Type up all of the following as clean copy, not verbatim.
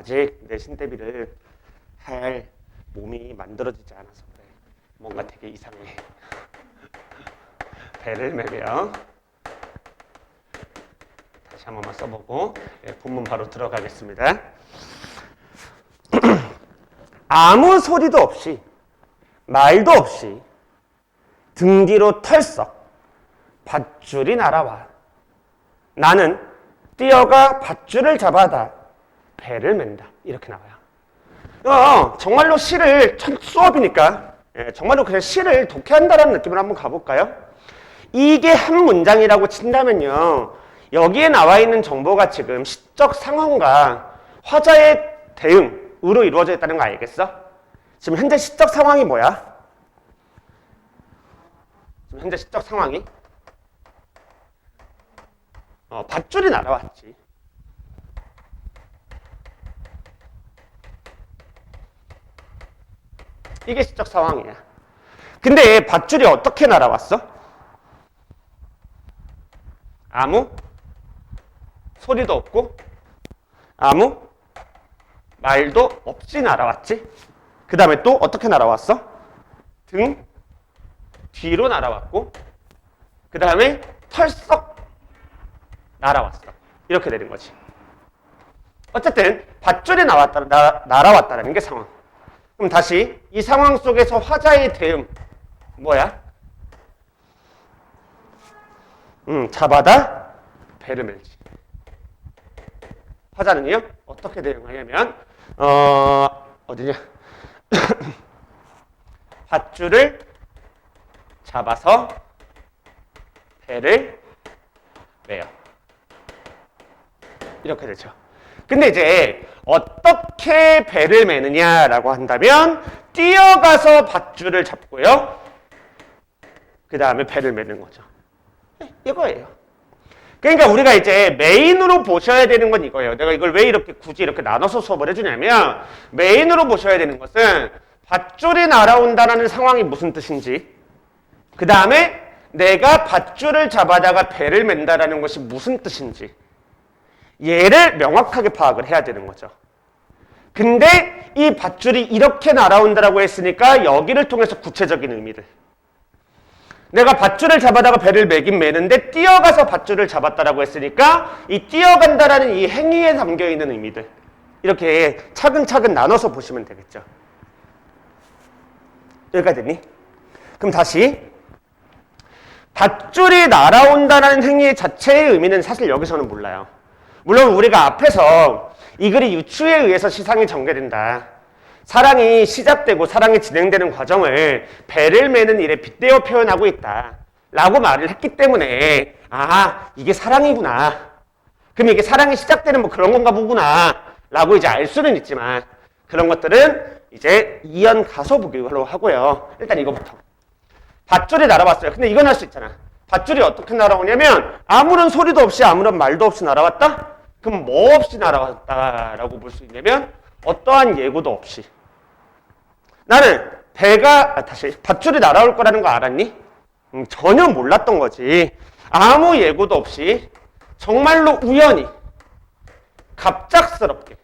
아직 내 신대비를 할 몸이 만들어지지 않아서 그래. 뭔가 되게 이상해. 배를 매며 다시 한 번만 써보고 본문 바로 들어가겠습니다. 아무 소리도 없이 말도 없이 등 뒤로 털썩 밧줄이 날아와 나는 뛰어가 밧줄을 잡아다 배를 맨다. 이렇게 나와요. 정말로 시를 첫 수업이니까 정말로 그냥 시를 독해한다라는 느낌으로 한번 가볼까요? 이게 한 문장이라고 친다면요. 여기에 나와 있는 정보가 지금 시적 상황과 화자의 대응으로 이루어져 있다는 거 알겠어? 지금 현재 시적 상황이 뭐야? 지금 현재 시적 상황이 밧줄이 날아왔지. 이게 시적 상황이야. 근데 밧줄이 어떻게 날아왔어? 아무 소리도 없고 아무 말도 없이 날아왔지. 그 다음에 또 어떻게 날아왔어? 등 뒤로 날아왔고 그 다음에 털썩 날아왔어. 이렇게 되는 거지. 어쨌든 밧줄이 날아왔다는 게 상황. 그럼 다시 이 상황 속에서 화자의 대응 뭐야? 잡아다 배를 밀지. 화자는요 어떻게 대응하냐면 어디냐? 밧줄을 잡아서 배를 매요. 이렇게 되죠. 근데 이제 어떻게 배를 매느냐라고 한다면 뛰어가서 밧줄을 잡고요. 그 다음에 배를 매는 거죠. 이거예요. 그러니까 우리가 이제 메인으로 보셔야 되는 건 이거예요. 내가 이걸 왜 이렇게 굳이 이렇게 나눠서 수업을 해주냐면 메인으로 보셔야 되는 것은 밧줄이 날아온다는 상황이 무슨 뜻인지 그 다음에 내가 밧줄을 잡아다가 배를 맨다라는 것이 무슨 뜻인지 얘를 명확하게 파악을 해야 되는 거죠. 근데 이 밧줄이 이렇게 날아온다라고 했으니까 여기를 통해서 구체적인 의미를 내가 밧줄을 잡아다가 배를 매긴 매는데 뛰어가서 밧줄을 잡았다라고 했으니까 이 뛰어간다라는 이 행위에 담겨있는 의미들 이렇게 차근차근 나눠서 보시면 되겠죠. 여기까지 됐니? 그럼 다시 밧줄이 날아온다는 행위 자체의 의미는 사실 여기서는 몰라요. 물론 우리가 앞에서 이 글이 유추에 의해서 시상이 전개된다. 사랑이 시작되고 사랑이 진행되는 과정을 배를 매는 일에 빗대어 표현하고 있다 라고 말을 했기 때문에 이게 사랑이구나. 그럼 이게 사랑이 시작되는 뭐 그런 건가 보구나 라고 이제 알 수는 있지만 그런 것들은 이제 이연 가소부기로 하고요. 일단 이거부터 밧줄이 날아왔어요. 근데 이건 할 수 있잖아. 밧줄이 어떻게 날아오냐면 아무런 소리도 없이 아무런 말도 없이 날아왔다? 그럼 뭐 없이 날아왔다라고 볼 수 있냐면 어떠한 예고도 없이 나는 밧줄이 날아올 거라는 거 알았니? 전혀 몰랐던 거지. 아무 예고도 없이 정말로 우연히 갑작스럽게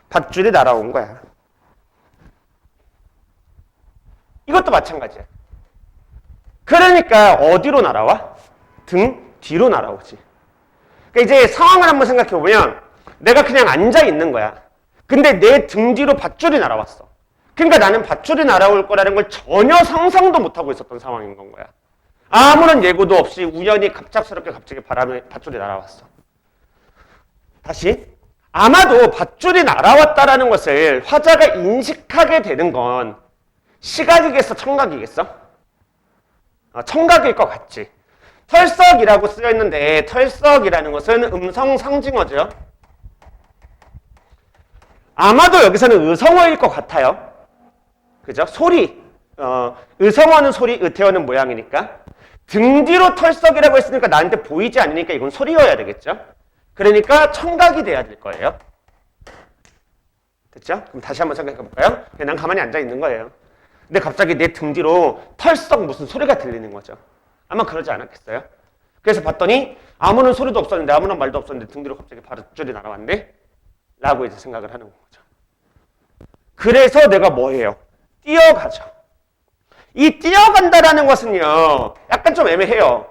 밧줄이 날아온 거야. 이것도 마찬가지야. 그러니까 어디로 날아와? 등 뒤로 날아오지. 그러니까 이제 상황을 한번 생각해 보면 내가 그냥 앉아 있는 거야. 근데 내 등 뒤로 밧줄이 날아왔어. 그러니까 나는 밧줄이 날아올 거라는 걸 전혀 상상도 못하고 있었던 상황인 건 거야. 아무런 예고도 없이 우연히 갑작스럽게 갑자기 밧줄이 날아왔어. 다시 아마도 밧줄이 날아왔다라는 것을 화자가 인식하게 되는 건 시각이겠어? 청각이겠어? 청각일 것 같지. 털썩이라고 쓰여 있는데 털썩이라는 것은 음성 상징어죠. 아마도 여기서는 의성어일 것 같아요. 그죠? 소리. 의성어는 소리, 의태어는 모양이니까. 등 뒤로 털썩이라고 했으니까 나한테 보이지 않으니까 이건 소리여야 되겠죠? 그러니까 청각이 돼야 될 거예요. 됐죠? 그럼 다시 한번 생각해 볼까요? 난 가만히 앉아 있는 거예요. 근데 갑자기 내 등 뒤로 털썩 무슨 소리가 들리는 거죠. 아마 그러지 않았겠어요? 그래서 봤더니 아무런 소리도 없었는데 아무런 말도 없었는데 등 뒤로 갑자기 밧줄이 날아왔네? 라고 이제 생각을 하는 거죠. 그래서 내가 뭐 해요? 뛰어가죠. 이 뛰어간다라는 것은요, 약간 좀 애매해요.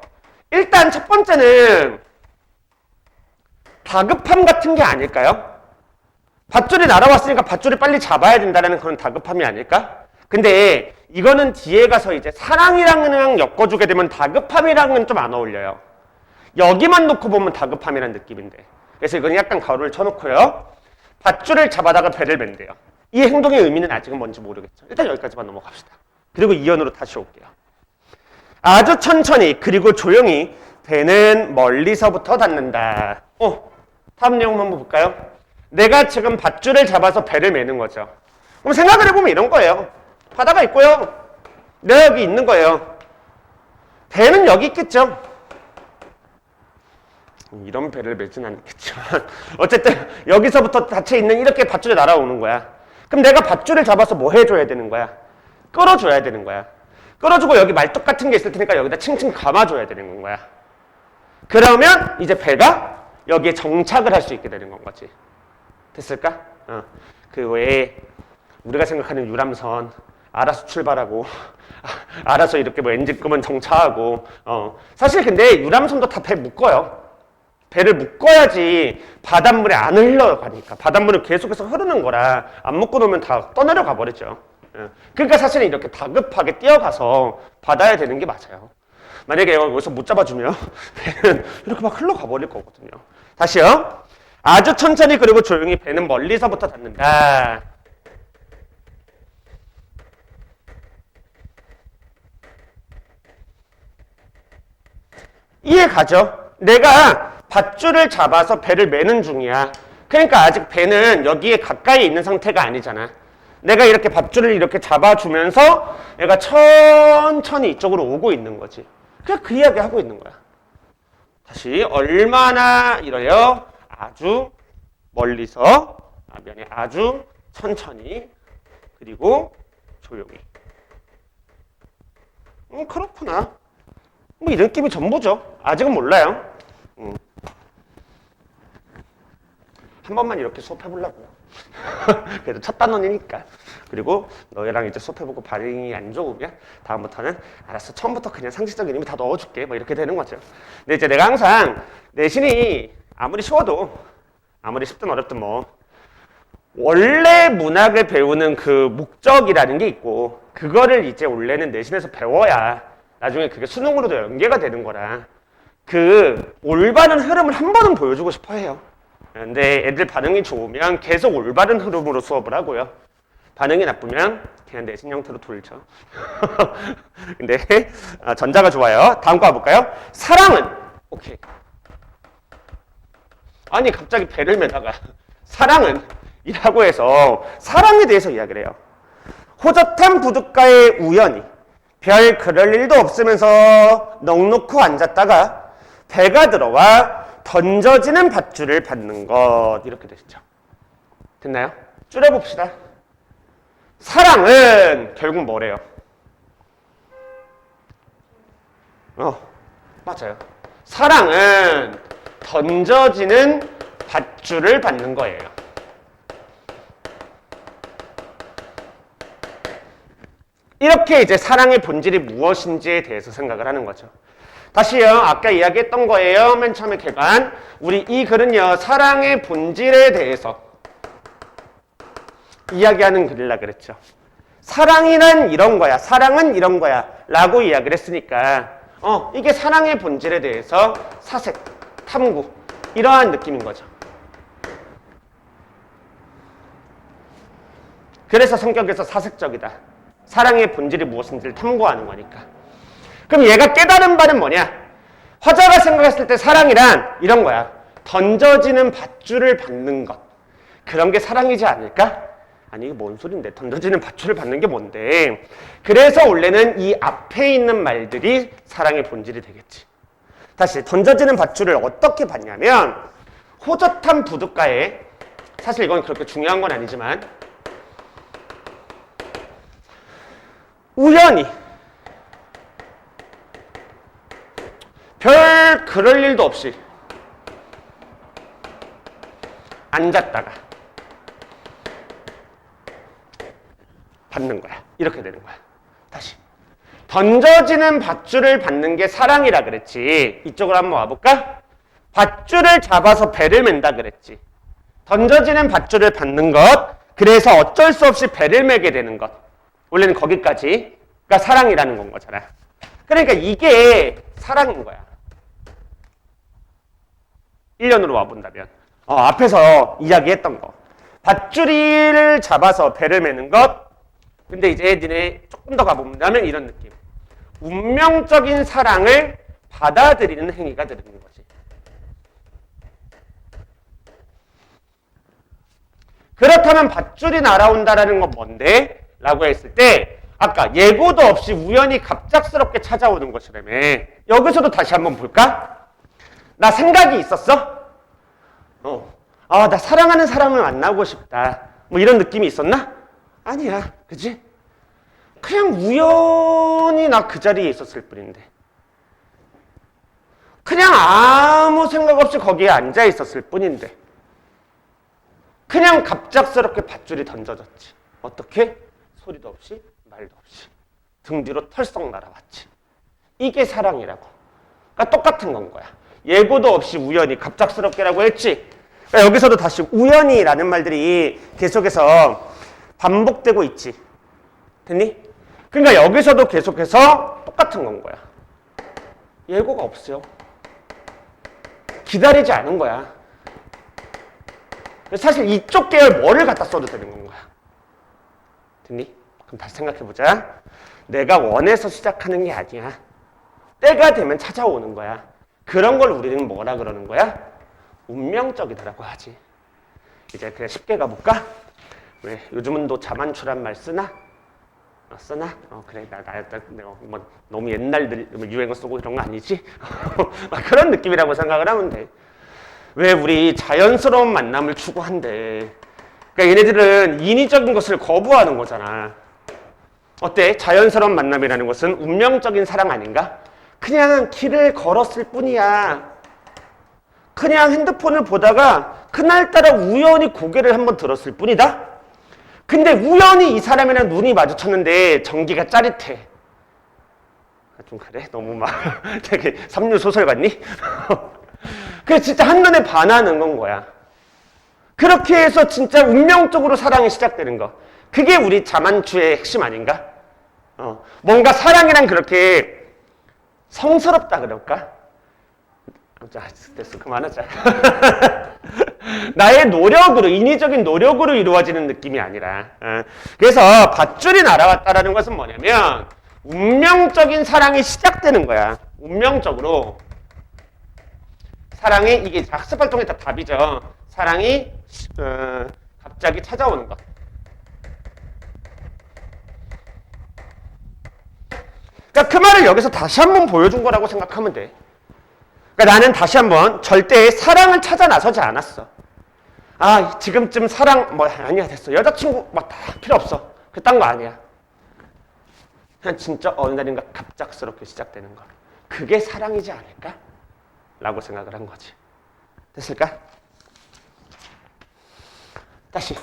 일단 첫 번째는 다급함 같은 게 아닐까요? 밧줄이 날아왔으니까 밧줄을 빨리 잡아야 된다는 그런 다급함이 아닐까? 근데 이거는 뒤에 가서 이제 사랑이랑은 엮어주게 되면 다급함이랑은 좀 안 어울려요. 여기만 놓고 보면 다급함이라는 느낌인데. 그래서 이건 약간 가로를 쳐놓고요. 밧줄을 잡아다가 배를 맨대요. 이 행동의 의미는 아직은 뭔지 모르겠죠. 일단 여기까지만 넘어갑시다. 그리고 이연으로 다시 올게요. 아주 천천히 그리고 조용히 배는 멀리서부터 닿는다. 다음 내용 한번 볼까요? 내가 지금 밧줄을 잡아서 배를 매는 거죠. 그럼 생각을 해보면 이런 거예요. 바다가 있고요. 내가 여기 있는 거예요. 배는 여기 있겠죠. 이런 배를 매진 않겠지만 어쨌든 여기서부터 닫혀 있는 이렇게 밧줄이 날아오는 거야. 그럼 내가 밧줄을 잡아서 뭐 해줘야 되는 거야? 끌어줘야 되는 거야. 끌어주고 여기 말뚝 같은 게 있을 테니까 여기다 칭칭 감아줘야 되는 거야. 그러면 이제 배가 여기에 정착을 할 수 있게 되는 건 거지. 됐을까? 그 외에 우리가 생각하는 유람선 알아서 출발하고 알아서 이렇게 뭐 엔진 끄면 정차하고 사실 근데 유람선도 다 배 묶어요. 배를 묶어야지 바닷물에 안 흘러가니까. 바닷물은 계속해서 흐르는 거라 안 묶어 놓으면 다 떠내려가 버리죠. 그러니까 사실은 이렇게 다급하게 뛰어가서 받아야 되는 게 맞아요. 만약에 여기서 못 잡아주면 배는 이렇게 막 흘러가 버릴 거거든요. 다시요. 아주 천천히 그리고 조용히 배는 멀리서부터 닿는다. 이해 가죠? 내가 밧줄을 잡아서 배를 매는 중이야. 그러니까 아직 배는 여기에 가까이 있는 상태가 아니잖아. 내가 이렇게 밧줄을 이렇게 잡아주면서 얘가 천천히 이쪽으로 오고 있는 거지. 그냥 그 이야기 하고 있는 거야. 다시 얼마나 이래요? 아주 멀리서, 아주 천천히 그리고 조용히. 그렇구나. 뭐 이 느낌이 전부죠. 아직은 몰라요. 한 번만 이렇게 수업해보려고요. 그래도 첫 단원이니까. 그리고 너희랑 이제 수업해보고 반응이 안 좋으면 다음부터는 알았어. 처음부터 그냥 상식적인 의미 다 넣어줄게. 뭐 이렇게 되는 거죠. 근데 이제 내가 항상 내신이 아무리 쉬워도 아무리 쉽든 어렵든 뭐 원래 문학을 배우는 그 목적이라는 게 있고 그거를 이제 원래는 내신에서 배워야 나중에 그게 수능으로도 연계가 되는 거라 그 올바른 흐름을 한 번은 보여주고 싶어 해요. 근데 애들 반응이 좋으면 계속 올바른 흐름으로 수업을 하고요. 반응이 나쁘면 그냥 내신 형태로 돌죠. 근데 전자가 좋아요. 다음 거 가볼까요? 사랑은 오케이. 아니 갑자기 배를 매다가 사랑은 이라고 해서 사랑에 대해서 이야기를 해요. 호젓한 부둣가에 우연히 별 그럴 일도 없으면서 넋놓고 앉았다가 배가 들어와 던져지는 밧줄을 받는 것. 이렇게 되시죠. 됐나요? 줄여봅시다. 사랑은 결국 뭐래요? 맞아요. 사랑은 던져지는 밧줄을 받는 거예요. 이렇게 이제 사랑의 본질이 무엇인지에 대해서 생각을 하는 거죠. 다시요. 아까 이야기했던 거예요. 맨 처음에 개관. 우리 이 글은요. 사랑의 본질에 대해서 이야기하는 글이라 그랬죠. 사랑이란 이런 거야. 사랑은 이런 거야. 라고 이야기를 했으니까 이게 사랑의 본질에 대해서 사색, 탐구 이러한 느낌인 거죠. 그래서 성격에서 사색적이다. 사랑의 본질이 무엇인지를 탐구하는 거니까. 그럼 얘가 깨달은 바는 뭐냐? 화자가 생각했을 때 사랑이란 이런 거야. 던져지는 밧줄을 받는 것. 그런 게 사랑이지 않을까? 아니 이게 뭔 소린데 던져지는 밧줄을 받는 게 뭔데? 그래서 원래는 이 앞에 있는 말들이 사랑의 본질이 되겠지. 다시 던져지는 밧줄을 어떻게 받냐면 호젓한 부둣가에 사실 이건 그렇게 중요한 건 아니지만 우연히 별 그럴 일도 없이 앉았다가 받는 거야. 이렇게 되는 거야. 다시. 던져지는 밧줄을 받는 게 사랑이라 그랬지. 이쪽으로 한번 와볼까? 밧줄을 잡아서 배를 맨다 그랬지. 던져지는 밧줄을 받는 것, 그래서 어쩔 수 없이 배를 매게 되는 것. 원래는 거기까지가 사랑이라는 건 거잖아. 그러니까 이게 사랑인 거야. 1년으로 와본다면. 앞에서 이야기했던 거. 밧줄을 잡아서 배를 매는 것. 근데 이제 니네 조금 더 가보면 이런 느낌. 운명적인 사랑을 받아들이는 행위가 되는 거지. 그렇다면 밧줄이 날아온다라는 건 뭔데? 라고 했을 때 아까 예고도 없이 우연히 갑작스럽게 찾아오는 것이라며. 여기서도 다시 한번 볼까? 나 생각이 있었어? 나 사랑하는 사람을 만나고 싶다. 뭐 이런 느낌이 있었나? 아니야. 그치? 그냥 우연히 나 그 자리에 있었을 뿐인데. 그냥 아무 생각 없이 거기에 앉아 있었을 뿐인데. 그냥 갑작스럽게 밧줄이 던져졌지. 어떻게? 소리도 없이 말도 없이 등 뒤로 털썩 날아왔지. 이게 사랑이라고. 그러니까 똑같은 건 거야. 예고도 없이 우연히 갑작스럽게라고 했지. 그러니까 여기서도 다시 우연히라는 말들이 계속해서 반복되고 있지. 됐니? 그러니까 여기서도 계속해서 똑같은 건 거야. 예고가 없어요. 기다리지 않은 거야. 사실 이쪽 계열 뭐를 갖다 써도 되는 건 거야. 됐니? 그럼 다시 생각해보자. 내가 원해서 시작하는 게 아니야. 때가 되면 찾아오는 거야. 그런 걸 우리는 뭐라 그러는 거야? 운명적이다라고 하지. 이제 그냥 쉽게 가볼까? 왜 요즘은 너 자만추란 말 쓰나? 쓰나? 그래 뭐 너무 옛날 유행어 쓰고 이런 거 아니지? 그런 느낌이라고 생각을 하면 돼. 왜 우리 자연스러운 만남을 추구한대. 그러니까 얘네들은 인위적인 것을 거부하는 거잖아. 어때? 자연스러운 만남이라는 것은 운명적인 사랑 아닌가? 그냥 길을 걸었을 뿐이야. 그냥 핸드폰을 보다가 그날따라 우연히 고개를 한번 들었을 뿐이다? 근데 우연히 이 사람이랑 눈이 마주쳤는데 전기가 짜릿해. 좀 그래? 너무 막 되게 삼류 소설 같니? 그래서 진짜 한눈에 반하는 건 거야. 그렇게 해서 진짜 운명적으로 사랑이 시작되는 거. 그게 우리 자만추의 핵심 아닌가? 뭔가 사랑이란 그렇게 성스럽다 그럴까? 됐어. 그만하자. 나의 노력으로, 인위적인 노력으로 이루어지는 느낌이 아니라. 그래서 밧줄이 날아왔다라는 것은 뭐냐면 운명적인 사랑이 시작되는 거야. 운명적으로. 사랑이, 이게 학습활동의 다 답이죠. 사랑이 갑자기 찾아오는 것. 그러니까 그 말을 여기서 다시 한번 보여준 거라고 생각하면 돼. 그러니까 나는 다시 한번 절대 사랑을 찾아 나서지 않았어. 지금쯤 사랑 아니야 됐어. 여자친구 다 필요 없어. 그딴 거 아니야. 그냥 진짜 어느 날인가 갑작스럽게 시작되는 거. 그게 사랑이지 않을까? 라고 생각을 한 거지. 됐을까? 다시.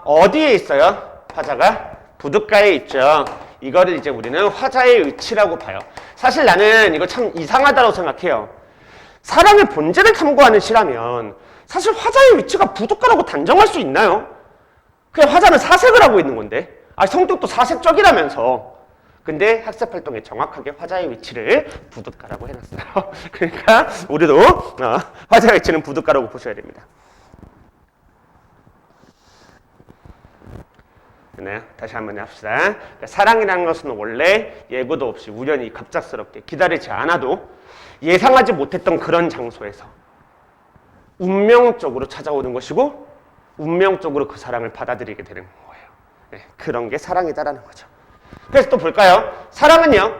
어디에 있어요? 화자가? 부둣가에 있죠. 이거를 이제 우리는 화자의 위치라고 봐요. 사실 나는 이거 참 이상하다고 생각해요. 사랑의 본질을 탐구하는 시라면 사실 화자의 위치가 부둣가라고 단정할 수 있나요? 그냥 화자는 사색을 하고 있는 건데. 성격도 사색적이라면서. 근데 학습활동에 정확하게 화자의 위치를 부둣가라고 해놨어요. 그러니까 우리도 화자의 위치는 부둣가라고 보셔야 됩니다. 네, 다시 한번 합시다. 그러니까 사랑이라는 것은 원래 예고도 없이 우연히 갑작스럽게 기다리지 않아도 예상하지 못했던 그런 장소에서 운명적으로 찾아오는 것이고 운명적으로 그 사랑을 받아들이게 되는 거예요. 네, 그런 게 사랑이다라는 거죠. 그래서 또 볼까요? 사랑은요.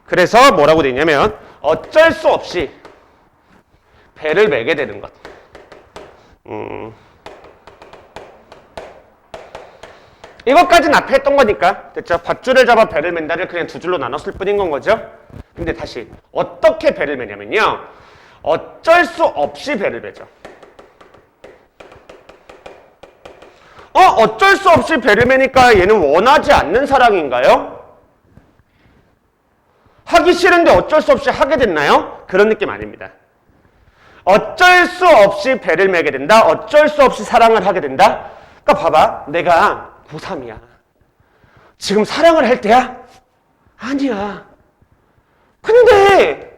그래서 뭐라고 되어 있냐면 어쩔 수 없이 배를 매게 되는 것. 이것까지는 앞에 했던 거니까 됐죠? 밧줄을 잡아 배를 맨다를 그냥 두 줄로 나눴을 뿐인 건 거죠. 근데 다시 어떻게 배를 매냐면요, 어쩔 수 없이 배를 매죠. 어쩔 수 없이 배를 매니까 얘는 원하지 않는 사랑인가요? 하기 싫은데 어쩔 수 없이 하게 됐나요? 그런 느낌 아닙니다. 어쩔 수 없이 배를 매게 된다. 어쩔 수 없이 사랑을 하게 된다. 그러니까 봐봐. 내가 고3이야. 지금 사랑을 할 때야? 아니야. 근데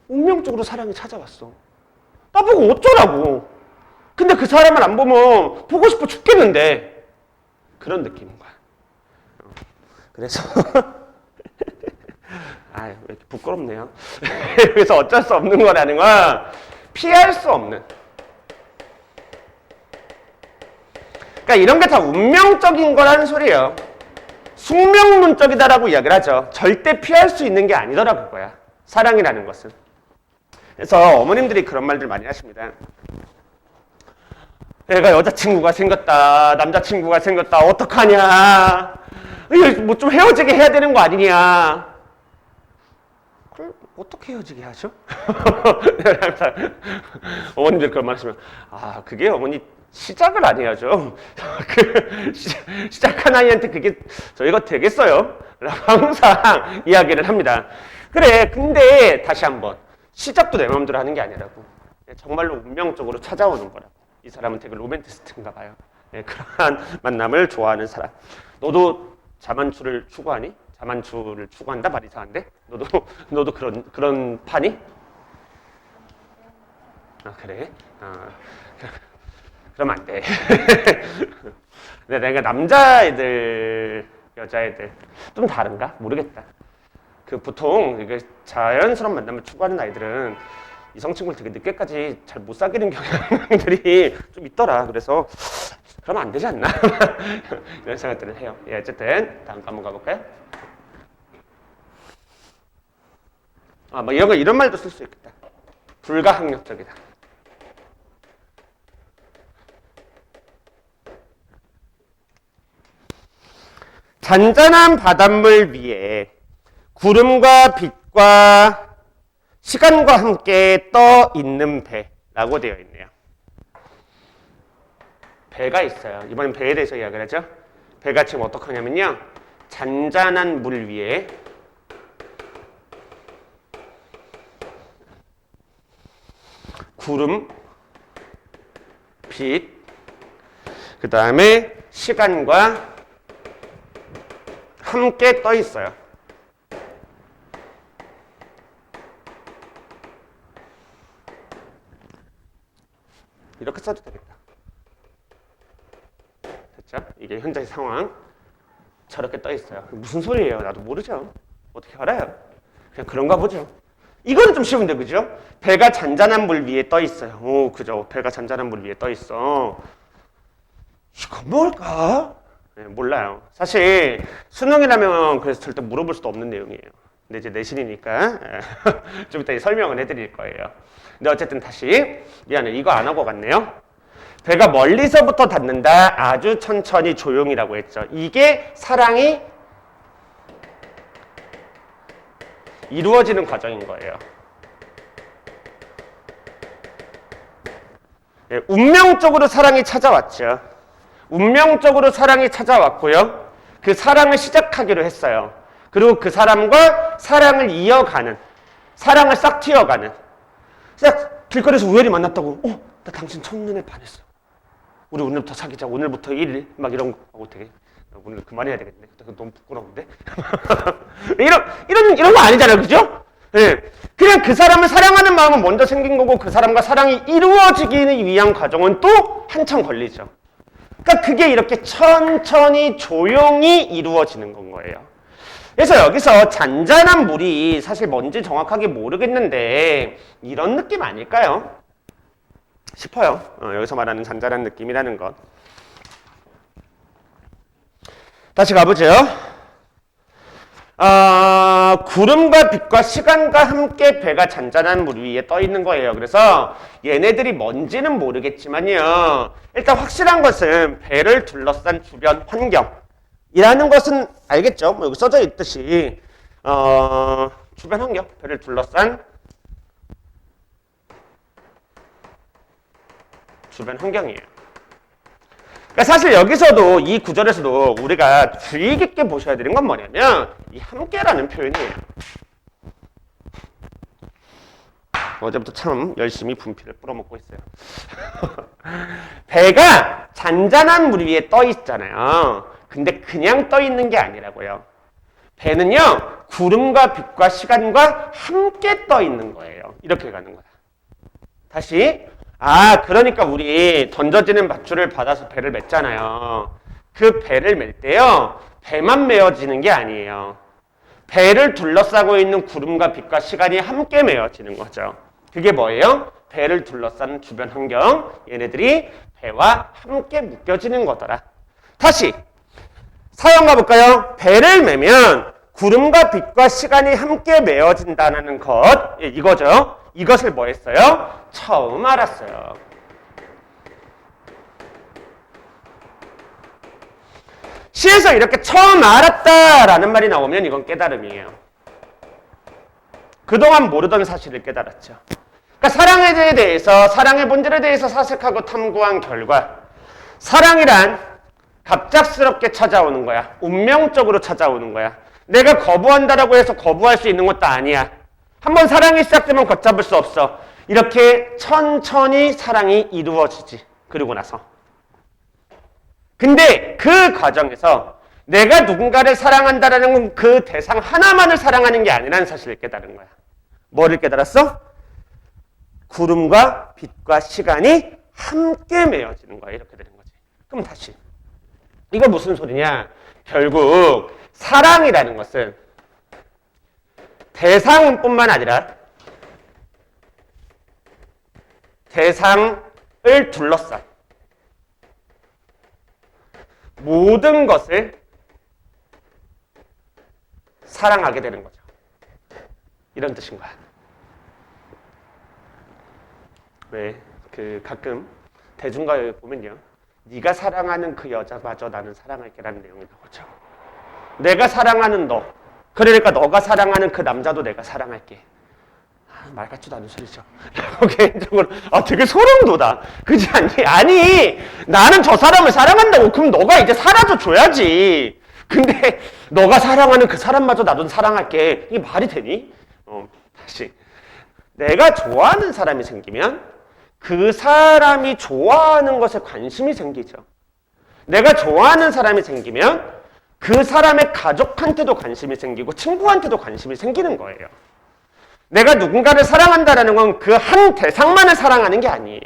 운명적으로 사랑이 찾아왔어. 나보고 어쩌라고. 근데 그 사람을 안 보면 보고 싶어 죽겠는데. 그런 느낌인 거야. 그래서 왜 이렇게 부끄럽네요. 그래서 어쩔 수 없는 거라는 건 피할 수 없는. 그러니까 이런 게 다 운명적인 거라는 소리예요. 숙명론적이다라고 이야기를 하죠. 절대 피할 수 있는 게 아니더라 그거야. 사랑이라는 것은. 그래서 어머님들이 그런 말들 많이 하십니다. 내가 여자친구가 생겼다, 남자친구가 생겼다, 어떡하냐. 뭐 좀 헤어지게 해야 되는 거 아니냐. 그럼 어떻게 헤어지게 하죠? 어머님들 그런 말 하시면, 그게 어머니 시작을 안 해야죠. 시작한 아이한테 그게 저희가 되겠어요? 라고 항상 이야기를 합니다. 그래, 근데 다시 한번 시작도 내 마음대로 하는 게 아니라고. 정말로 운명적으로 찾아오는 거라고. 이 사람은 되게 로맨티스트인가 봐요. 그러한 만남을 좋아하는 사람. 너도 자만추를 추구하니? 자만추를 추구한다? 말 이상한데? 너도 그런 파니? 그래? 그러면 안 돼. 근데 내가 남자애들, 여자애들 좀 다른가? 모르겠다. 보통 이게 자연스러운 만남을 추구하는 아이들은 이성 친구를 되게 늦게까지 잘 못 사귀는 경향들이 좀 있더라. 그래서 그러면 안 되지 않나? 이런 생각들을 해요. 어쨌든 다음 거 한번 가볼까요? 뭐 이런 말도 쓸 수 있겠다. 불가항력적이다. 잔잔한 바닷물 위에 구름과 빛과 시간과 함께 떠 있는 배라고 되어 있네요. 배가 있어요. 이번엔 배에 대해서 이야기를 하죠. 배가 지금 어떻게 하냐면요, 잔잔한 물 위에 구름, 빛, 그 다음에 시간과 함께 떠 있어요. 이렇게 써도 되겠다. 됐죠? 이게 현재의 상황. 저렇게 떠 있어요. 무슨 소리예요? 나도 모르죠. 어떻게 알아요? 그냥 그런가 보죠. 이거는 좀 쉬운데, 그죠? 배가 잔잔한 물 위에 떠 있어요. 오, 그죠? 배가 잔잔한 물 위에 떠 있어. 이거 뭘까? 네, 몰라요. 사실 수능이라면 그래서 절대 물어볼 수도 없는 내용이에요. 근데 이제 내신이니까 좀 이따 설명을 해드릴 거예요. 근데 어쨌든 다시 미안해, 이거 안 하고 갔네요. 배가 멀리서부터 닿는다, 아주 천천히 조용히라고 했죠. 이게 사랑이 이루어지는 과정인 거예요. 예, 운명적으로 사랑이 찾아왔죠. 운명적으로 사랑이 찾아왔고요. 그 사랑을 시작하기로 했어요. 그리고 그 사람과 사랑을 이어가는, 사랑을 싹 튀어가는. 싹 길거리에서 우연히 만났다고, 나 당신 첫눈에 반했어. 우리 오늘부터 사귀자. 오늘부터 1일. 막 이런 거 하고 되게, 오늘 그만해야 되겠네. 너무 부끄러운데? 이런 거 아니잖아요. 그죠? 네. 그냥 그 사람을 사랑하는 마음은 먼저 생긴 거고, 그 사람과 사랑이 이루어지기 위한 과정은 또 한참 걸리죠. 그러니까 그게 이렇게 천천히 조용히 이루어지는 건 거예요. 그래서 여기서 잔잔한 물이 사실 뭔지 정확하게 모르겠는데 이런 느낌 아닐까요? 싶어요. 여기서 말하는 잔잔한 느낌이라는 것. 다시 가보죠. 구름과 빛과 시간과 함께 배가 잔잔한 물 위에 떠 있는 거예요. 그래서 얘네들이 뭔지는 모르겠지만요. 일단 확실한 것은 배를 둘러싼 주변 환경, 이라는 것은 알겠죠? 뭐 여기 써져 있듯이 주변 환경, 배를 둘러싼 주변 환경이에요. 그러니까 사실 여기서도 이 구절에서도 우리가 주의 깊게 보셔야 되는 건 뭐냐면 이 함께라는 표현이에요. 어제부터 참 열심히 분필을 뿌려먹고 있어요. 배가 잔잔한 물 위에 떠 있잖아요. 근데 그냥 떠 있는 게 아니라고요. 배는요, 구름과 빛과 시간과 함께 떠 있는 거예요. 이렇게 가는 거야. 다시. 그러니까 우리 던져지는 밧줄을 받아서 배를 맸잖아요. 그 배를 맬 때요, 배만 메어지는 게 아니에요. 배를 둘러싸고 있는 구름과 빛과 시간이 함께 메어지는 거죠. 그게 뭐예요? 배를 둘러싼 주변 환경, 얘네들이 배와 함께 묶여지는 거더라. 다시 사용 가볼까요? 배를 매면 구름과 빛과 시간이 함께 메어진다는 것, 이거죠. 이것을 뭐 했어요? 처음 알았어요. 시에서 이렇게 처음 알았다라는 말이 나오면 이건 깨달음이에요. 그동안 모르던 사실을 깨달았죠. 그러니까 사랑에 대해서, 사랑의 본질에 대해서 사색하고 탐구한 결과 사랑이란 갑작스럽게 찾아오는 거야. 운명적으로 찾아오는 거야. 내가 거부한다라고 해서 거부할 수 있는 것도 아니야. 한번 사랑이 시작되면 걷잡을 수 없어. 이렇게 천천히 사랑이 이루어지지. 그러고 나서. 근데 그 과정에서 내가 누군가를 사랑한다라는 건 그 대상 하나만을 사랑하는 게 아니라는 사실을 깨달은 거야. 뭐를 깨달았어? 구름과 빛과 시간이 함께 메어지는 거야. 이렇게 되는 거지. 그럼 다시. 이거 무슨 소리냐? 결국 사랑이라는 것은 대상뿐만 아니라 대상을 둘러싼 모든 것을 사랑하게 되는 거죠. 이런 뜻인 거야. 왜? 가끔 대중가요에 보면요. 네가 사랑하는 그 여자마저 나는 사랑할게라는 내용이 나오죠. 내가 사랑하는 너. 그러니까 너가 사랑하는 그 남자도 내가 사랑할게. 말 같지도 않은 소리죠. 개인적으로 되게 소름 돋아. 그렇지 않니? 아니 나는 저 사람을 사랑한다고. 그럼 너가 이제 사라져 줘야지. 근데 너가 사랑하는 그 사람마저 나도 사랑할게. 이게 말이 되니? 다시. 내가 좋아하는 사람이 생기면 그 사람이 좋아하는 것에 관심이 생기죠. 내가 좋아하는 사람이 생기면 그 사람의 가족한테도 관심이 생기고 친구한테도 관심이 생기는 거예요. 내가 누군가를 사랑한다는 건 그 한 대상만을 사랑하는 게 아니에요.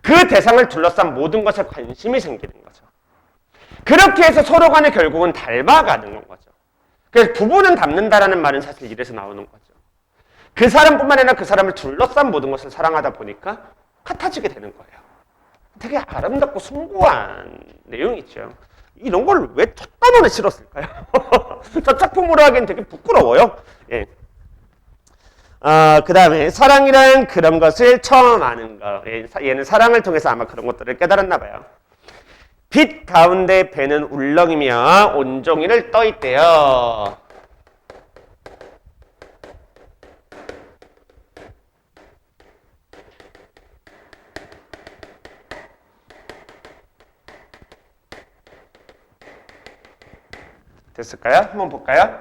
그 대상을 둘러싼 모든 것에 관심이 생기는 거죠. 그렇게 해서 서로 간에 결국은 닮아가는 거죠. 그래서 부부는 닮는다라는 말은 사실 이래서 나오는 거죠. 그 사람뿐만 아니라 그 사람을 둘러싼 모든 것을 사랑하다 보니까 같아지게 되는 거예요. 되게 아름답고 숭고한 내용이죠. 이런 걸 왜 첫 단원에 실었을까요? 저 작품으로 하기엔 되게 부끄러워요. 예. 그 다음에 사랑이란 그런 것을 처음 아는 거. 얘는 사랑을 통해서 아마 그런 것들을 깨달았나 봐요. 빛 가운데 배는 울렁이며 온종일을 떠 있대요. 됐을까요? 한번 볼까요?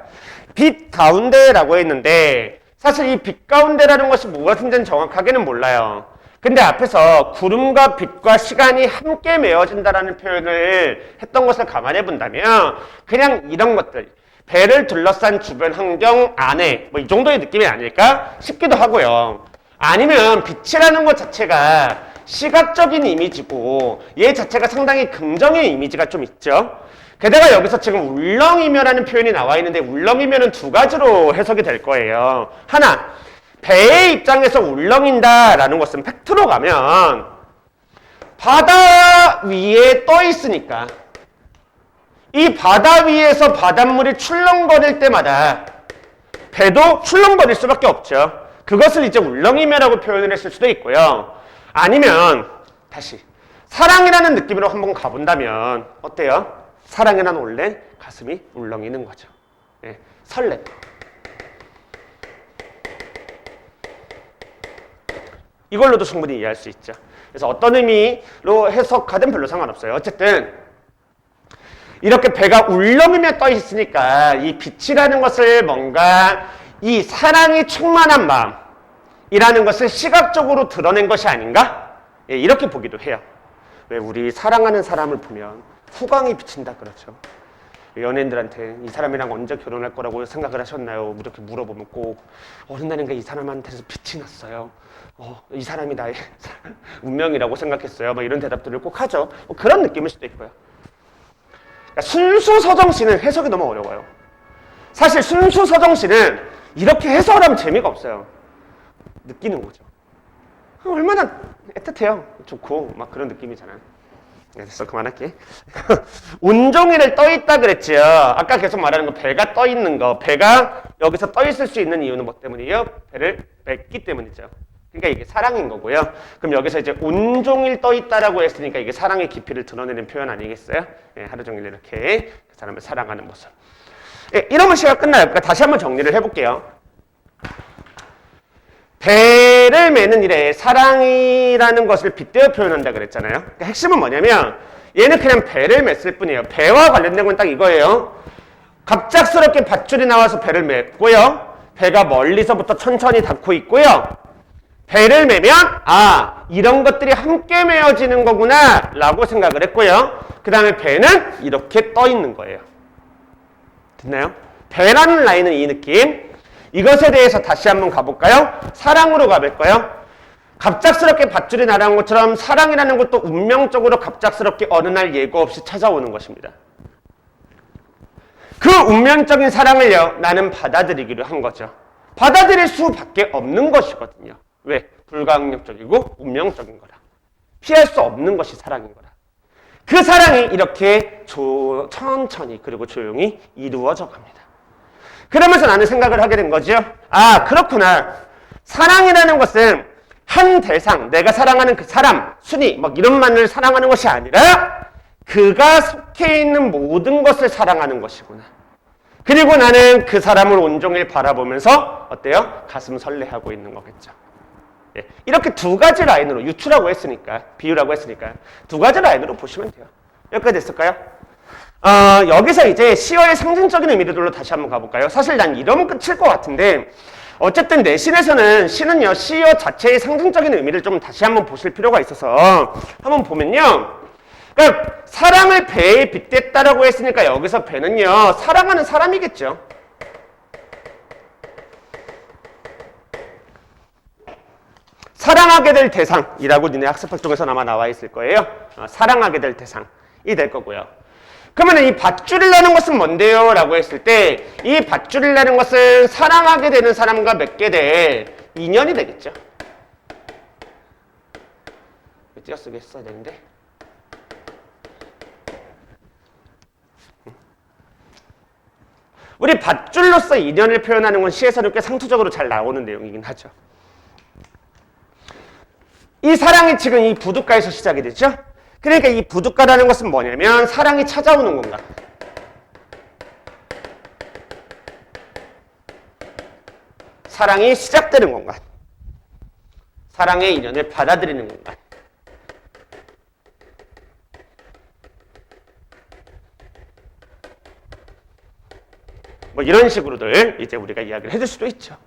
빛 가운데라고 했는데 사실 이 빛 가운데라는 것이 무엇인지는 정확하게는 몰라요. 근데 앞에서 구름과 빛과 시간이 함께 메어진다라는 표현을 했던 것을 감안해 본다면 그냥 이런 것들, 배를 둘러싼 주변 환경 안에 뭐 이 정도의 느낌이 아닐까 싶기도 하고요. 아니면 빛이라는 것 자체가 시각적인 이미지고 얘 자체가 상당히 긍정의 이미지가 좀 있죠. 게다가 여기서 지금 울렁이며라는 표현이 나와 있는데 울렁이며는 두 가지로 해석이 될 거예요. 하나, 배의 입장에서 울렁인다라는 것은 팩트로 가면 바다 위에 떠 있으니까 이 바다 위에서 바닷물이 출렁거릴 때마다 배도 출렁거릴 수밖에 없죠. 그것을 이제 울렁이며라고 표현을 했을 수도 있고요. 아니면 다시 사랑이라는 느낌으로 한번 가본다면 어때요? 사랑이란 원래 가슴이 울렁이는 거죠. 예, 설렘. 이걸로도 충분히 이해할 수 있죠. 그래서 어떤 의미로 해석하든 별로 상관없어요. 어쨌든 이렇게 배가 울렁이며 떠 있으니까 이 빛이라는 것을 뭔가 이 사랑이 충만한 마음이라는 것을 시각적으로 드러낸 것이 아닌가? 예, 이렇게 보기도 해요. 왜 우리 사랑하는 사람을 보면 후광이 비친다 그러죠. 연예인들한테 이 사람이랑 언제 결혼할 거라고 생각을 하셨나요? 이렇게 물어보면 꼭 어느 날인가 이 사람한테서 빛이 났어요. 이 사람이 나의 운명이라고 생각했어요. 막 이런 대답들을 꼭 하죠. 그런 느낌일 수도 있고요. 그러니까 순수 서정시는 해석이 너무 어려워요. 사실 순수 서정시는 이렇게 해석을 하면 재미가 없어요. 느끼는 거죠. 얼마나 애틋해요. 좋고 막 그런 느낌이잖아요. 됐어, 그만할게. 온종일을 떠 있다 그랬죠. 아까 계속 말하는 거 배가 떠 있는 거. 배가 여기서 떠 있을 수 있는 이유는 뭐 때문이에요? 배를 맺기 때문이죠. 그러니까 이게 사랑인 거고요. 그럼 여기서 이제 온종일 떠 있다라고 했으니까 이게 사랑의 깊이를 드러내는 표현 아니겠어요? 예, 하루 종일 이렇게 그 사람을 사랑하는 모습. 예, 이러면 시간 끝나요. 그러니까 다시 한번 정리를 해볼게요. 배를 매는 일에 사랑이라는 것을 빗대어 표현한다 그랬잖아요. 그러니까 핵심은 뭐냐면 얘는 그냥 배를 맸을 뿐이에요. 배와 관련된 건 딱 이거예요. 갑작스럽게 밧줄이 나와서 배를 맸고요. 배가 멀리서부터 천천히 닿고 있고요. 배를 매면 이런 것들이 함께 메어지는 거구나 라고 생각을 했고요. 그 다음에 배는 이렇게 떠 있는 거예요. 됐나요? 배라는 라인은 이 느낌. 이것에 대해서 다시 한번 가볼까요? 사랑으로 가볼까요? 갑작스럽게 밧줄이 날아온 것처럼 사랑이라는 것도 운명적으로 갑작스럽게 어느 날 예고 없이 찾아오는 것입니다. 그 운명적인 사랑을요, 나는 받아들이기로 한 거죠. 받아들일 수밖에 없는 것이거든요. 왜? 불가항력적이고 운명적인 거라. 피할 수 없는 것이 사랑인 거라. 그 사랑이 이렇게 천천히 그리고 조용히 이루어져 갑니다. 그러면서 나는 생각을 하게 된 거죠. 그렇구나. 사랑이라는 것은 한 대상, 내가 사랑하는 그 사람, 순위, 막 이런만을 사랑하는 것이 아니라 그가 속해 있는 모든 것을 사랑하는 것이구나. 그리고 나는 그 사람을 온종일 바라보면서 어때요? 가슴 설레하고 있는 거겠죠. 예, 이렇게 두 가지 라인으로 유추라고 했으니까, 비유라고 했으니까 두 가지 라인으로 보시면 돼요. 여기까지 됐을까요? 여기서 이제 시어의 상징적인 의미들로 다시 한번 가볼까요? 사실 난 이러면 끝일 것 같은데 어쨌든 내신에서는 시는요, 시어 자체의 상징적인 의미를 좀 다시 한번 보실 필요가 있어서 한번 보면요. 그러니까 사랑을 배에 빗댔다라고 했으니까 여기서 배는요, 사랑하는 사람이겠죠. 사랑하게 될 대상이라고 니네 학습학 쪽에서 아마 나와 있을 거예요. 사랑하게 될 대상이 될 거고요. 그러면 이 밧줄이라는 것은 뭔데요? 라고 했을 때 이 밧줄이라는 것은 사랑하게 되는 사람과 맺게 될 인연이 되겠죠. 띄어쓰기 했어야 되는데. 우리 밧줄로서 인연을 표현하는 건 시에서는 꽤 상투적으로 잘 나오는 내용이긴 하죠. 이 사랑이 지금 이 부둣가에서 시작이 되죠. 그러니까 이 부둣가라는 것은 뭐냐면 사랑이 찾아오는 공간. 사랑이 시작되는 공간. 사랑의 인연을 받아들이는 공간. 뭐 이런 식으로들 이제 우리가 이야기를 해줄 수도 있죠.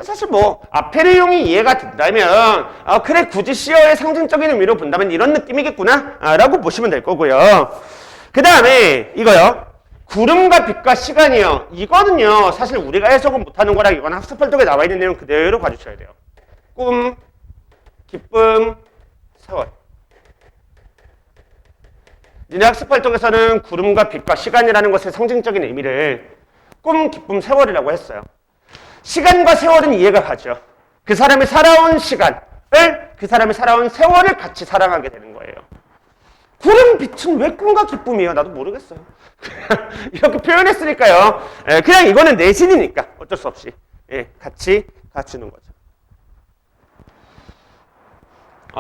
사실 뭐 앞의 내용이 이해가 된다면 그래 굳이 시어의 상징적인 의미로 본다면 이런 느낌이겠구나 라고 보시면 될 거고요. 그 다음에 이거요. 구름과 빛과 시간이요. 이거는요 사실 우리가 해석은 못하는 거라기거나 학습활동에 나와 있는 내용 그대로 봐주셔야 돼요. 꿈, 기쁨, 세월. 니네 학습활동에서는 구름과 빛과 시간이라는 것의 상징적인 의미를 꿈, 기쁨, 세월이라고 했어요. 시간과 세월은 이해가 가죠. 그 사람이 살아온 시간을, 그 사람이 살아온 세월을 같이 사랑하게 되는 거예요. 구름, 빛은 왜 꿈과 기쁨이에요? 나도 모르겠어요. 이렇게 표현했으니까요. 그냥 이거는 내신이니까 어쩔 수 없이 같이 갖추는 거죠.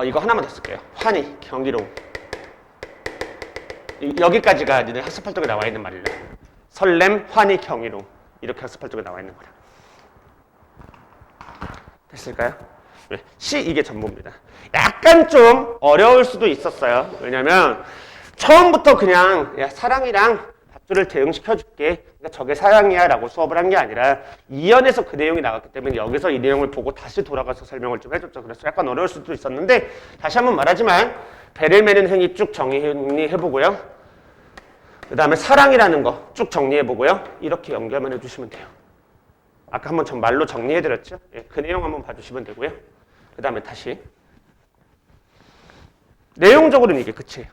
이거 하나만 더 쓸게요. 환희, 경이로움. 여기까지가 너네 학습 활동에 나와 있는 말이래. 설렘, 환희, 경이로 이렇게 학습 활동에 나와 있는 거라. 됐을까요? 네, 시 이게 전부입니다. 약간 좀 어려울 수도 있었어요. 왜냐면 처음부터 그냥 야, 사랑이랑 밧줄을 대응시켜줄게. 그러니까 저게 사랑이야 라고 수업을 한 게 아니라 2연에서 그 내용이 나갔기 때문에 여기서 이 내용을 보고 다시 돌아가서 설명을 좀 해줬죠. 그래서 약간 어려울 수도 있었는데 다시 한번 말하지만 배를 매는 행위 쭉 정리해보고요. 그 다음에 사랑이라는 거 쭉 정리해보고요. 이렇게 연결만 해주시면 돼요. 아까 한번 전 말로 정리해드렸죠. 예, 그 내용 한번 봐주시면 되고요. 그 다음에 다시 내용적으로는 이게 끝이에요.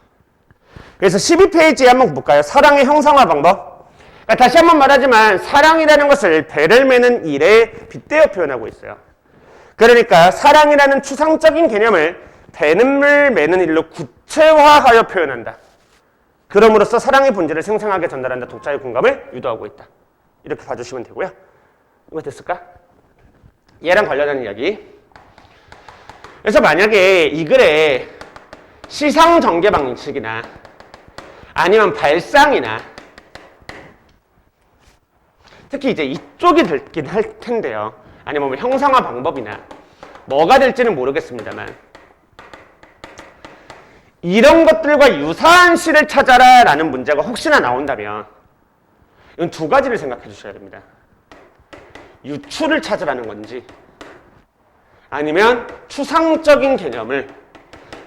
그래서 12페이지에 한번 볼까요? 사랑의 형상화 방법. 그러니까 다시 한번 말하지만 사랑이라는 것을 배를 매는 일에 빗대어 표현하고 있어요. 그러니까 사랑이라는 추상적인 개념을 배를 매는 일로 구체화하여 표현한다. 그럼으로써 사랑의 본질을 생생하게 전달한다. 독자의 공감을 유도하고 있다. 이렇게 봐주시면 되고요. 이거 됐을까? 얘랑 관련된 이야기. 그래서 만약에 이 글에 시상 전개 방식이나 아니면 발상이나 특히 이제 이쪽이 들긴 할 텐데요. 아니면 뭐 형상화 방법이나 뭐가 될지는 모르겠습니다만 이런 것들과 유사한 시를 찾아라 라는 문제가 혹시나 나온다면 이건 두 가지를 생각해 주셔야 됩니다. 유추를 찾으라는 건지 아니면 추상적인 개념을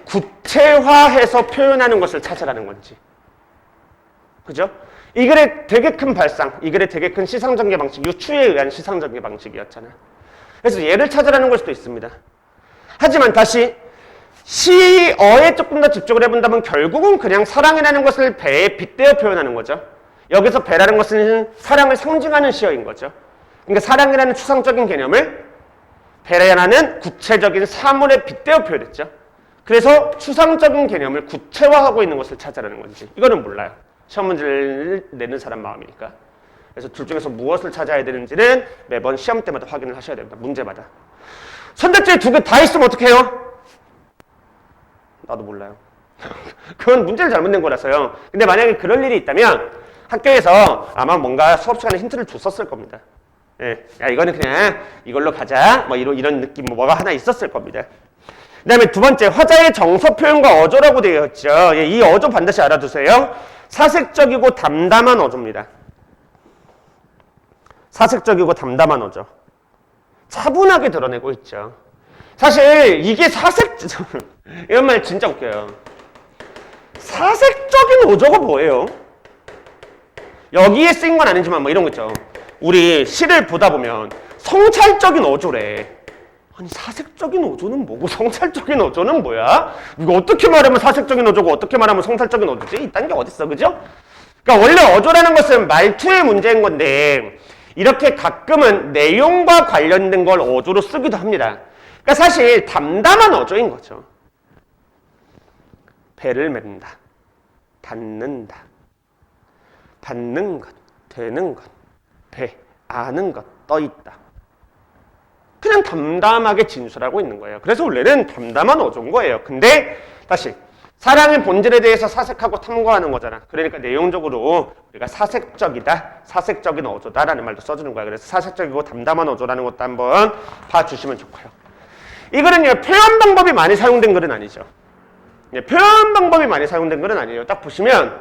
구체화해서 표현하는 것을 찾으라는 건지. 그죠? 이 글의 되게 큰 발상, 이 글의 되게 큰 시상전개 방식, 유추에 의한 시상전개 방식이었잖아. 그래서 얘를 찾으라는 걸 수도 있습니다. 하지만 다시 시어에 조금 더 집중을 해본다면 결국은 그냥 사랑이라는 것을 배에 빗대어 표현하는 거죠. 여기서 배라는 것은 사랑을 상징하는 시어인 거죠. 그러니까 사랑이라는 추상적인 개념을 배라는 구체적인 사물에 빗대어 표현했죠. 그래서 추상적인 개념을 구체화하고 있는 것을 찾으라는 건지 이거는 몰라요. 시험 문제를 내는 사람 마음이니까. 그래서 둘 중에서 무엇을 찾아야 되는지는 매번 시험 때마다 확인을 하셔야 됩니다. 문제마다. 선택지에 두 개 다 있으면 어떻게 해요? 나도 몰라요. 그건 문제를 잘못 낸 거라서요. 근데 만약에 그럴 일이 있다면 학교에서 아마 뭔가 수업 시간에 힌트를 줬었을 겁니다. 예, 야 이거는 그냥 이걸로 가자. 뭐 이런 느낌 뭐가 하나 있었을 겁니다. 그 다음에 두 번째 화자의 정서 표현과 어조라고 되어 있죠. 예, 이 어조 반드시 알아두세요. 사색적이고 담담한 어조입니다. 사색적이고 담담한 어조. 차분하게 드러내고 있죠. 사실 이게 이런 말 진짜 웃겨요. 사색적인 어조가 뭐예요? 여기에 쓰인 건 아니지만 뭐 이런 거 있죠. 우리 시를 보다 보면 성찰적인 어조래. 아니 사색적인 어조는 뭐고 성찰적인 어조는 뭐야? 이거 어떻게 말하면 사색적인 어조고 어떻게 말하면 성찰적인 어조지? 이딴 게 어딨어, 그죠? 그러니까 원래 어조라는 것은 말투의 문제인 건데 이렇게 가끔은 내용과 관련된 걸 어조로 쓰기도 합니다. 그러니까 사실 담담한 어조인 거죠. 배를 맺는다, 닿는다, 받는 것, 되는 것, 배, 아는 것, 떠있다. 그냥 담담하게 진술하고 있는 거예요. 그래서 원래는 담담한 어조인 거예요. 근데 다시 사랑의 본질에 대해서 사색하고 탐구하는 거잖아. 그러니까 내용적으로 우리가 사색적이다, 사색적인 어조다라는 말도 써주는 거야. 그래서 사색적이고 담담한 어조라는 것도 한번 봐주시면 좋고요. 이 글은요, 표현 방법이 많이 사용된 글은 아니죠. 표현 방법이 많이 사용된 글은 아니에요. 딱 보시면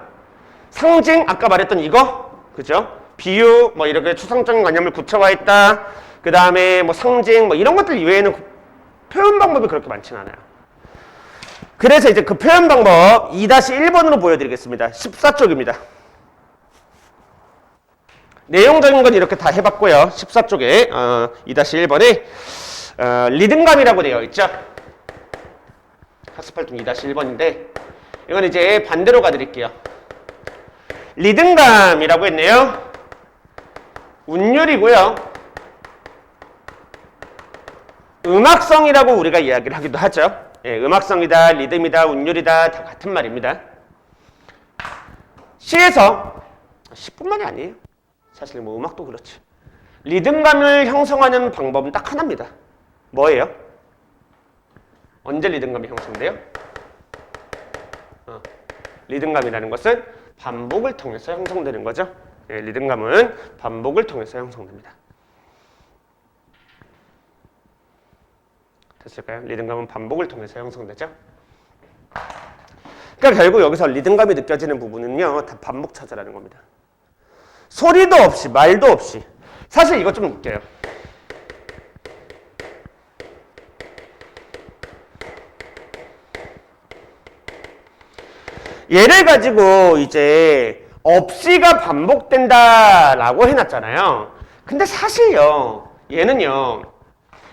상징, 아까 말했던 이거, 그죠? 비유, 뭐 이렇게 추상적인 관념을 구체화했다. 그 다음에 뭐 상징, 뭐 이런 것들 이외에는 표현 방법이 그렇게 많지는 않아요. 그래서 이제 그 표현 방법 2-1번으로 보여드리겠습니다. 14쪽입니다. 내용적인 건 이렇게 다 해봤고요. 14쪽에 2-1번에 리듬감이라고 되어 있죠. 학습활동 2-1번인데 이건 이제 반대로 가드릴게요. 리듬감이라고 했네요. 운율이고요. 음악성이라고 우리가 이야기를 하기도 하죠. 예, 음악성이다, 리듬이다, 운율이다 다 같은 말입니다. 시에서 시뿐만이 아니에요. 사실 뭐 음악도 그렇지. 리듬감을 형성하는 방법은 딱 하나입니다. 뭐예요? 언제 리듬감이 형성돼요? 리듬감이라는 것은 반복을 통해서 형성되는 거죠. 예, 리듬감은 반복을 통해서 형성됩니다. 됐을까요? 리듬감은 반복을 통해서 형성되죠. 그러니까 결국 여기서 리듬감이 느껴지는 부분은요, 다 반복 찾아라는 겁니다. 소리도 없이, 말도 없이. 사실 이거 좀 웃겨요. 얘를 가지고 이제 없이가 반복된다라고 해놨잖아요. 근데 사실요, 얘는요,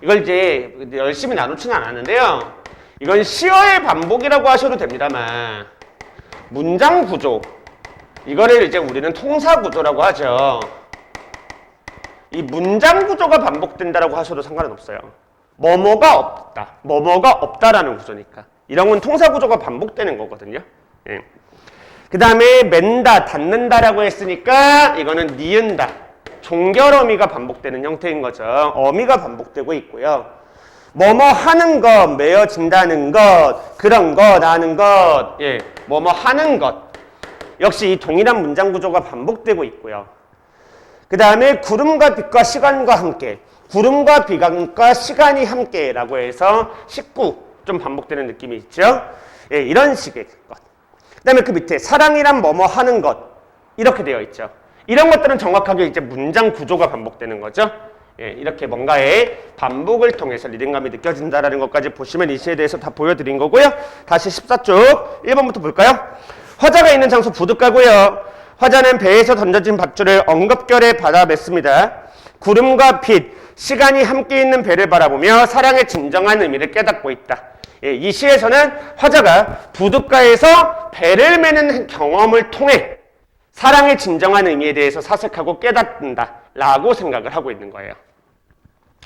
이걸 이제 열심히 나누지는 않았는데요. 이건 시어의 반복이라고 하셔도 됩니다만, 문장 구조, 이거를 이제 우리는 통사 구조라고 하죠. 이 문장 구조가 반복된다라고 하셔도 상관은 없어요. 뭐뭐가 없다, 뭐뭐가 없다라는 구조니까. 이런 건 통사 구조가 반복되는 거거든요. 예. 그 다음에 맨다, 닫는다라고 했으니까 이거는 니은다, 종결어미가 반복되는 형태인 거죠. 어미가 반복되고 있고요. 뭐뭐 하는 것, 메어진다는 것, 그런 것, 하는 것, 예, 뭐뭐 하는 것. 역시 이 동일한 문장 구조가 반복되고 있고요. 그 다음에 구름과 빛과 시간과 함께, 구름과 빛과 시간이 함께라고 해서 19, 좀 반복되는 느낌이 있죠. 예, 이런 식의 것. 그 다음에 그 밑에 사랑이란 뭐뭐 하는 것, 이렇게 되어 있죠. 이런 것들은 정확하게 이제 문장 구조가 반복되는 거죠. 예, 이렇게 뭔가의 반복을 통해서 리듬감이 느껴진다라는 것까지 보시면 이 시에 대해서 다 보여드린 거고요. 다시 14쪽 1번부터 볼까요? 화자가 있는 장소 부둣가고요. 화자는 배에서 던져진 밧줄을 엉겁결에 받아 맸습니다. 구름과 빛, 시간이 함께 있는 배를 바라보며 사랑의 진정한 의미를 깨닫고 있다. 예, 이 시에서는 화자가 부둣가에서 배를 매는 경험을 통해 사랑의 진정한 의미에 대해서 사색하고 깨닫는다 라고 생각을 하고 있는 거예요.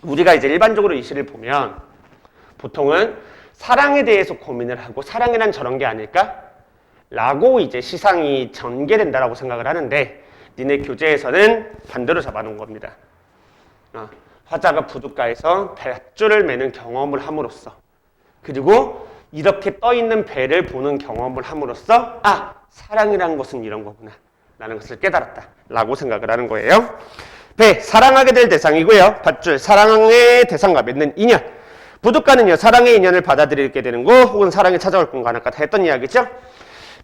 우리가 이제 일반적으로 이 시를 보면 보통은 사랑에 대해서 고민을 하고 사랑이란 저런 게 아닐까? 라고 이제 시상이 전개된다라고 생각을 하는데 니네 교재에서는 반대로 잡아놓은 겁니다. 화자가 부둣가에서 밧줄을 매는 경험을 함으로써, 그리고 이렇게 떠있는 배를 보는 경험을 함으로써 아, 사랑이라는 것은 이런 거구나 라는 것을 깨달았다 라고 생각을 하는 거예요. 배, 사랑하게 될 대상이고요. 밧줄, 사랑의 대상과 맺는 인연. 부둣가는요, 사랑의 인연을 받아들이게 되는 거, 혹은 사랑이 찾아올 꿈과 하나까 다 했던 이야기죠.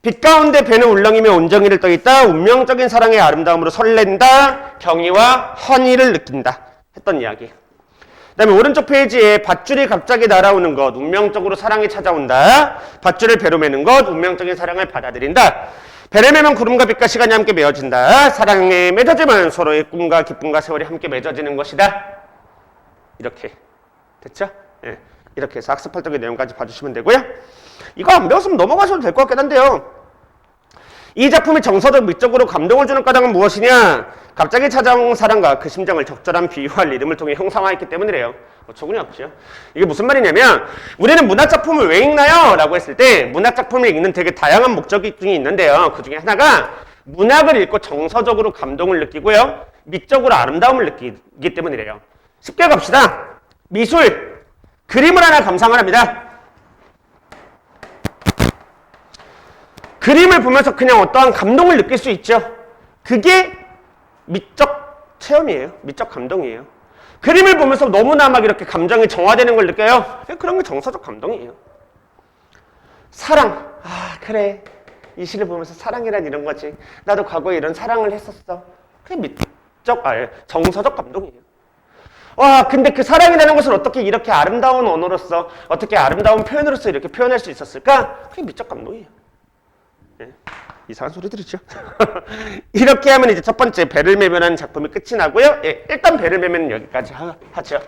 빛 가운데 배는 울렁이며 온정이를 떠있다. 운명적인 사랑의 아름다움으로 설렌다. 경의와 헌의를 느낀다 했던 이야기. 그 다음에 오른쪽 페이지에 밧줄이 갑자기 날아오는 것, 운명적으로 사랑이 찾아온다. 밧줄을 배로 매는 것, 운명적인 사랑을 받아들인다. 배를 매면 구름과 빛과 시간이 함께 맺어진다. 사랑에 맺어지면 서로의 꿈과 기쁨과 세월이 함께 맺어지는 것이다. 이렇게 됐죠? 예. 이렇게 해서 학습 활동의 내용까지 봐주시면 되고요. 이거 안 배웠으면 넘어가셔도 될 것 같긴 한데요. 이 작품이 정서적 미적으로 감동을 주는 까닭은 무엇이냐? 갑자기 찾아온 사랑과 그 심정을 적절한 비유와 리듬을 통해 형상화했기 때문이래요. 어처구니 없죠. 이게 무슨 말이냐면 우리는 문학작품을 왜 읽나요? 라고 했을 때 문학작품을 읽는 되게 다양한 목적이 있는데요. 그 중에 하나가 문학을 읽고 정서적으로 감동을 느끼고요. 미적으로 아름다움을 느끼기 때문이래요. 쉽게 갑시다. 미술, 그림을 하나 감상을 합니다. 그림을 보면서 그냥 어떠한 감동을 느낄 수 있죠. 그게 미적 체험이에요. 미적 감동이에요. 그림을 보면서 너무나 막 이렇게 감정이 정화되는 걸 느껴요. 그런 게 정서적 감동이에요. 사랑. 아, 그래. 이 시를 보면서 사랑이란 이런 거지. 나도 과거에 이런 사랑을 했었어. 그게 정서적 감동이에요. 와, 근데 그 사랑이라는 것을 어떻게 이렇게 아름다운 언어로서, 어떻게 아름다운 표현으로서 이렇게 표현할 수 있었을까? 그게 미적 감동이에요. 예, 이상한 소리 들으죠? 이렇게 하면 이제 첫 번째 배를 매면하는 작품이 끝이 나고요. 예, 일단 배를 매면 여기까지 하죠.